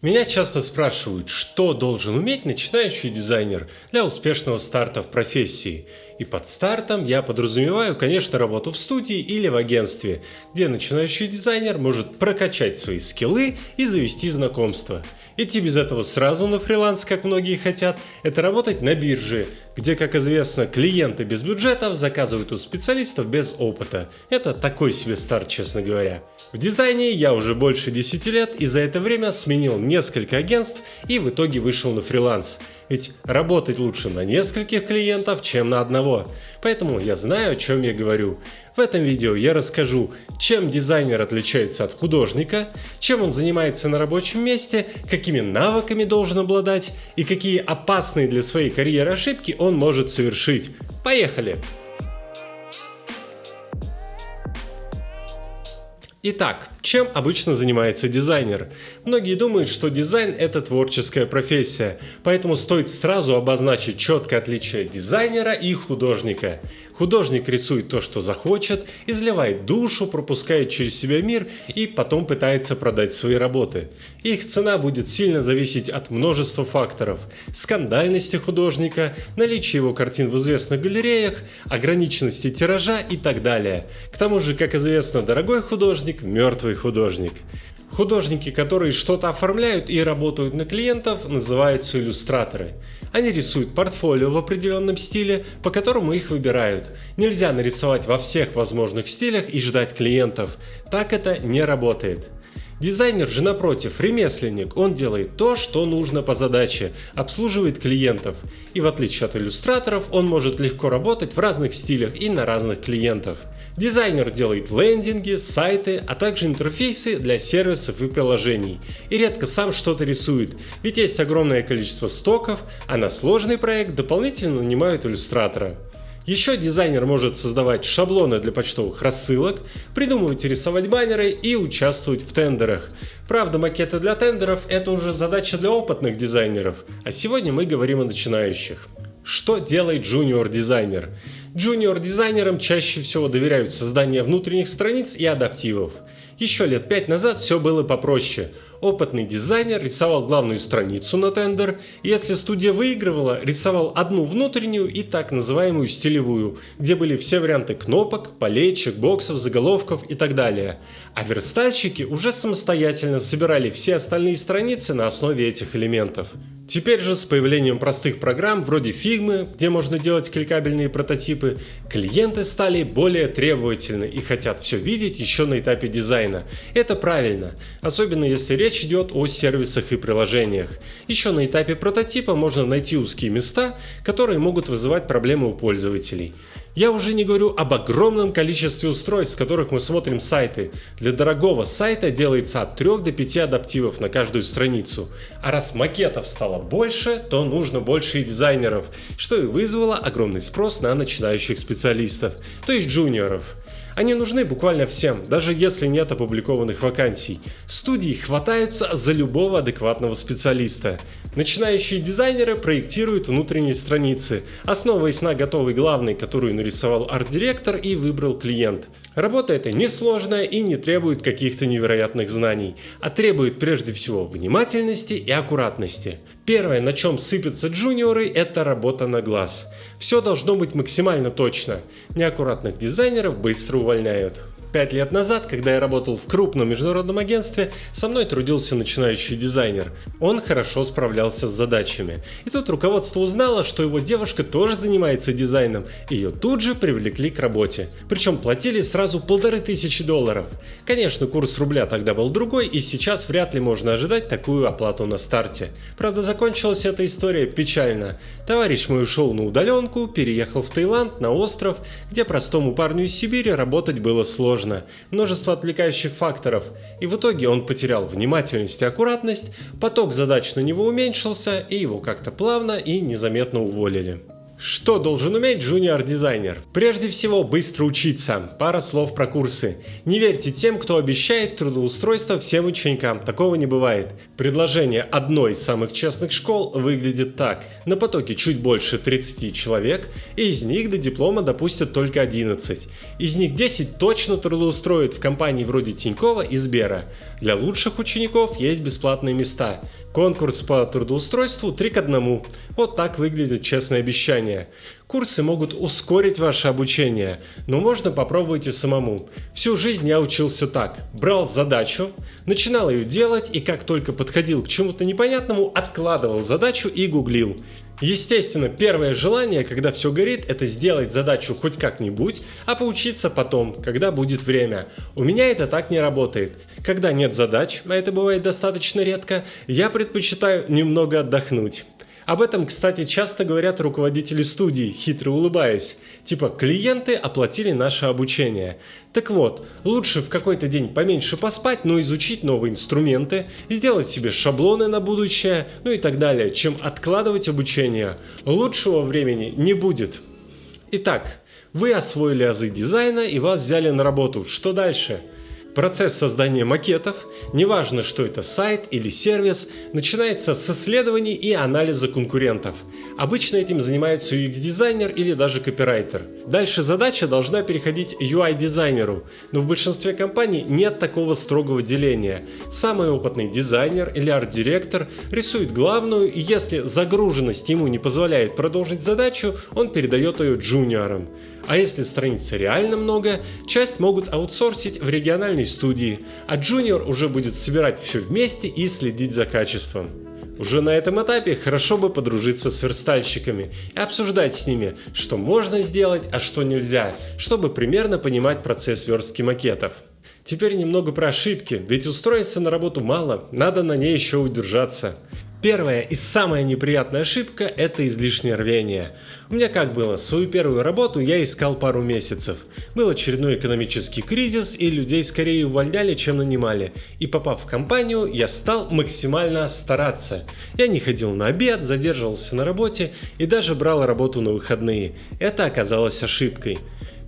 Меня часто спрашивают, что должен уметь начинающий дизайнер для успешного старта в профессии. И под стартом я подразумеваю, конечно, работу в студии или в агентстве, где начинающий дизайнер может прокачать свои скиллы и завести знакомства. Идти без этого сразу на фриланс, как многие хотят, это работать на бирже, где, как известно, клиенты без бюджетов заказывают у специалистов без опыта. Это такой себе старт, честно говоря. В дизайне я уже больше 10 лет и за это время сменил несколько агентств и в итоге вышел на фриланс. Ведь работать лучше на нескольких клиентов, чем на одного. Поэтому я знаю, о чем я говорю. В этом видео я расскажу, чем дизайнер отличается от художника, чем он занимается на рабочем месте, какими навыками должен обладать и какие опасные для своей карьеры ошибки он может совершить. Поехали! Итак, чем обычно занимается дизайнер? Многие думают, что дизайн – это творческая профессия, поэтому стоит сразу обозначить четкое отличие дизайнера и художника. Художник рисует то, что захочет, изливает душу, пропускает через себя мир и потом пытается продать свои работы. Их цена будет сильно зависеть от множества факторов: скандальности художника, наличия его картин в известных галереях, ограниченности тиража и так далее. К тому же, как известно, дорогой художник – мертвый художник. Художники, которые что-то оформляют и работают на клиентов, называются иллюстраторы. Они рисуют портфолио в определенном стиле, по которому их выбирают. Нельзя нарисовать во всех возможных стилях и ждать клиентов. Так это не работает. Дизайнер же, напротив, ремесленник. Он делает то, что нужно по задаче, обслуживает клиентов. И в отличие от иллюстраторов, он может легко работать в разных стилях и на разных клиентов. Дизайнер делает лендинги, сайты, а также интерфейсы для сервисов и приложений. И редко сам что-то рисует, ведь есть огромное количество стоков, а на сложный проект дополнительно нанимают иллюстратора. Еще дизайнер может создавать шаблоны для почтовых рассылок, придумывать и рисовать баннеры и участвовать в тендерах. Правда, макеты для тендеров – это уже задача для опытных дизайнеров, а сегодня мы говорим о начинающих. Что делает джуниор-дизайнер? Джуниор-дизайнерам чаще всего доверяют создание внутренних страниц и адаптивов. Еще лет 5 назад все было попроще. Опытный дизайнер рисовал главную страницу на тендер, и если студия выигрывала, рисовал одну внутреннюю и так называемую стилевую, где были все варианты кнопок, полей, чекбоксов, заголовков и так далее. А верстальщики уже самостоятельно собирали все остальные страницы на основе этих элементов. Теперь же с появлением простых программ вроде Figma, где можно делать кликабельные прототипы, клиенты стали более требовательны и хотят все видеть еще на этапе дизайна. Это правильно, особенно если речь идет о сервисах и приложениях. Еще на этапе прототипа можно найти узкие места, которые могут вызывать проблемы у пользователей. Я уже не говорю об огромном количестве устройств, с которых мы смотрим сайты. Для дорогого сайта делается от 3 до 5 адаптивов на каждую страницу. А раз макетов стало больше, то нужно больше и дизайнеров, что и вызвало огромный спрос на начинающих специалистов, то есть джуниоров. Они нужны буквально всем, даже если нет опубликованных вакансий. Студии хватаются за любого адекватного специалиста. Начинающие дизайнеры проектируют внутренние страницы, основываясь на готовой главной, которую нарисовал арт-директор и выбрал клиент. Работа эта несложная и не требует каких-то невероятных знаний, а требует прежде всего внимательности и аккуратности. Первое, на чем сыпятся джуниоры, это работа на глаз. Все должно быть максимально точно. Неаккуратных дизайнеров быстро увольняют. 5 лет назад, когда я работал в крупном международном агентстве, со мной трудился начинающий дизайнер. Он хорошо справлялся с задачами. И тут руководство узнало, что его девушка тоже занимается дизайном, и ее тут же привлекли к работе. Причем платили сразу $1500. Конечно, курс рубля тогда был другой, и сейчас вряд ли можно ожидать такую оплату на старте. Правда, закончилась эта история печально. Товарищ мой ушел на удаленку, переехал в Таиланд, на остров, где простому парню из Сибири работать было сложно. Множество отвлекающих факторов, и в итоге он потерял внимательность и аккуратность, поток задач на него уменьшился, и его как-то плавно и незаметно уволили. Что должен уметь джуниор-дизайнер? Прежде всего, быстро учиться. Пара слов про курсы. Не верьте тем, кто обещает трудоустройство всем ученикам. Такого не бывает. Предложение одной из самых честных школ выглядит так. На потоке чуть больше 30 человек, и из них до диплома допустят только 11. Из них 10 точно трудоустроят в компании вроде Тинькова и Сбера. Для лучших учеников есть бесплатные места. Конкурс по трудоустройству 3 к 1. Вот так выглядит честное обещание. Курсы могут ускорить ваше обучение, но можно попробовать и самому. Всю жизнь я учился так. Брал задачу, начинал ее делать и как только подходил к чему-то непонятному, откладывал задачу и гуглил. Естественно, первое желание, когда все горит, это сделать задачу хоть как-нибудь, а поучиться потом, когда будет время. У меня это так не работает. Когда нет задач, а это бывает достаточно редко, я предпочитаю немного отдохнуть. Об этом, кстати, часто говорят руководители студий, хитро улыбаясь. Типа, клиенты оплатили наше обучение. Так вот, лучше в какой-то день поменьше поспать, но изучить новые инструменты, сделать себе шаблоны на будущее, ну и так далее, чем откладывать обучение. Лучшего времени не будет. Итак, вы освоили азы дизайна и вас взяли на работу. Что дальше? Процесс создания макетов, неважно, что это сайт или сервис, начинается с исследований и анализа конкурентов. Обычно этим занимается UX-дизайнер или даже копирайтер. Дальше задача должна переходить UI-дизайнеру, но в большинстве компаний нет такого строгого деления. Самый опытный дизайнер или арт-директор рисует главную, и если загруженность ему не позволяет продолжить задачу, он передает ее джуниорам. А если страниц реально много, часть могут аутсорсить в региональной студии, а джуниор уже будет собирать все вместе и следить за качеством. Уже на этом этапе хорошо бы подружиться с верстальщиками и обсуждать с ними, что можно сделать, а что нельзя, чтобы примерно понимать процесс верстки макетов. Теперь немного про ошибки, ведь устроиться на работу мало, надо на ней еще удержаться. Первая и самая неприятная ошибка – это излишнее рвение. У меня как было, свою первую работу я искал пару месяцев. Был очередной экономический кризис, и людей скорее увольняли, чем нанимали. И попав в компанию, я стал максимально стараться. Я не ходил на обед, задерживался на работе и даже брал работу на выходные. Это оказалось ошибкой.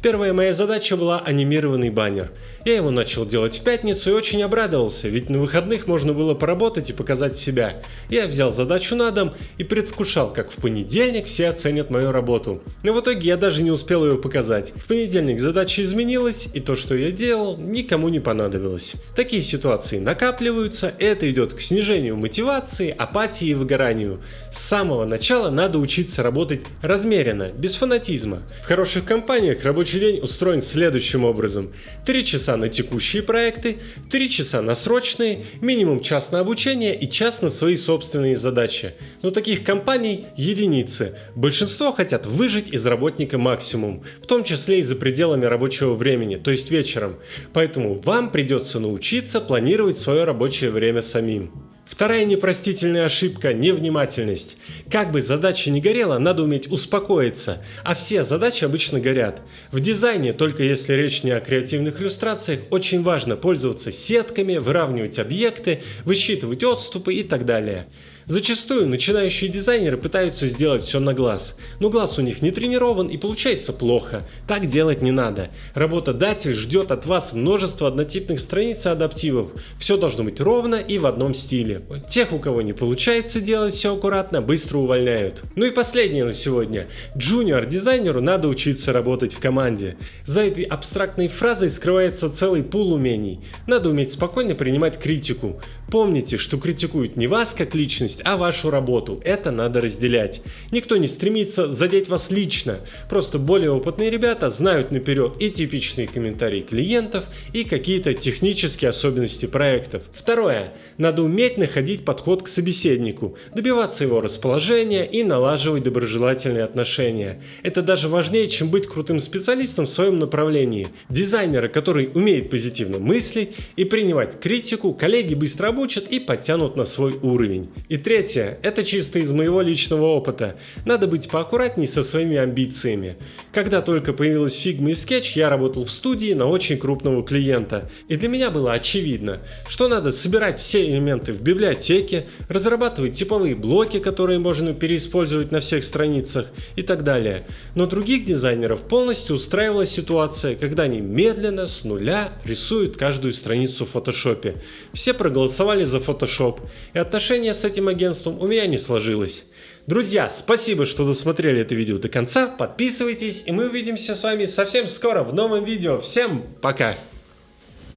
Первая моя задача была анимированный баннер. Я его начал делать в пятницу и очень обрадовался, ведь на выходных можно было поработать и показать себя. Я взял задачу на дом и предвкушал, как в понедельник все оценят мою работу. Но в итоге я даже не успел ее показать. В понедельник задача изменилась, и то, что я делал, никому не понадобилось. Такие ситуации накапливаются, и это идет к снижению мотивации, апатии и выгоранию. С самого начала надо учиться работать размеренно, без фанатизма. В хороших компаниях рабочий день устроен следующим образом. 3 часа на текущие проекты, 3 часа на срочные, минимум час на обучение и час на свои собственные задачи. Но таких компаний единицы. Большинство хотят выжать из работника максимум, в том числе и за пределами рабочего времени, то есть вечером. Поэтому вам придется научиться планировать свое рабочее время самим. Вторая непростительная ошибка – невнимательность. Как бы задача ни горела, надо уметь успокоиться, а все задачи обычно горят. В дизайне, только если речь не о креативных иллюстрациях, очень важно пользоваться сетками, выравнивать объекты, высчитывать отступы и так далее. Зачастую начинающие дизайнеры пытаются сделать все на глаз, но глаз у них не тренирован и получается плохо. Так делать не надо. Работодатель ждет от вас множество однотипных страниц и адаптивов. Все должно быть ровно и в одном стиле. Тех, у кого не получается делать все аккуратно, быстро увольняют. Ну и последнее на сегодня. Джуниор-дизайнеру надо учиться работать в команде. За этой абстрактной фразой скрывается целый пул умений. Надо уметь спокойно принимать критику. Помните, что критикуют не вас как личность, а вашу работу. Это надо разделять. Никто не стремится задеть вас лично. Просто более опытные ребята знают наперед и типичные комментарии клиентов, и какие-то технические особенности проектов. Второе. Надо уметь находить подход к собеседнику, добиваться его расположения и налаживать доброжелательные отношения. Это даже важнее, чем быть крутым специалистом в своем направлении. Дизайнера, который умеет позитивно мыслить и принимать критику, коллеги быстро обучат и подтянут на свой уровень. И третье, это чисто из моего личного опыта. Надо быть поаккуратней со своими амбициями. Когда только появилась Figma и Sketch, я работал в студии на очень крупного клиента. И для меня было очевидно, что надо собирать все элементы в библиотеке, разрабатывать типовые блоки, которые можно переиспользовать на всех страницах и так далее. Но других дизайнеров полностью устраивала ситуация, когда они медленно с нуля рисуют каждую страницу в фотошопе. Все проголосовали за Photoshop, и отношения с этим агентством у меня не сложилось. Друзья, спасибо, что досмотрели это видео до конца, подписывайтесь, и мы увидимся с вами совсем скоро в новом видео. Всем пока!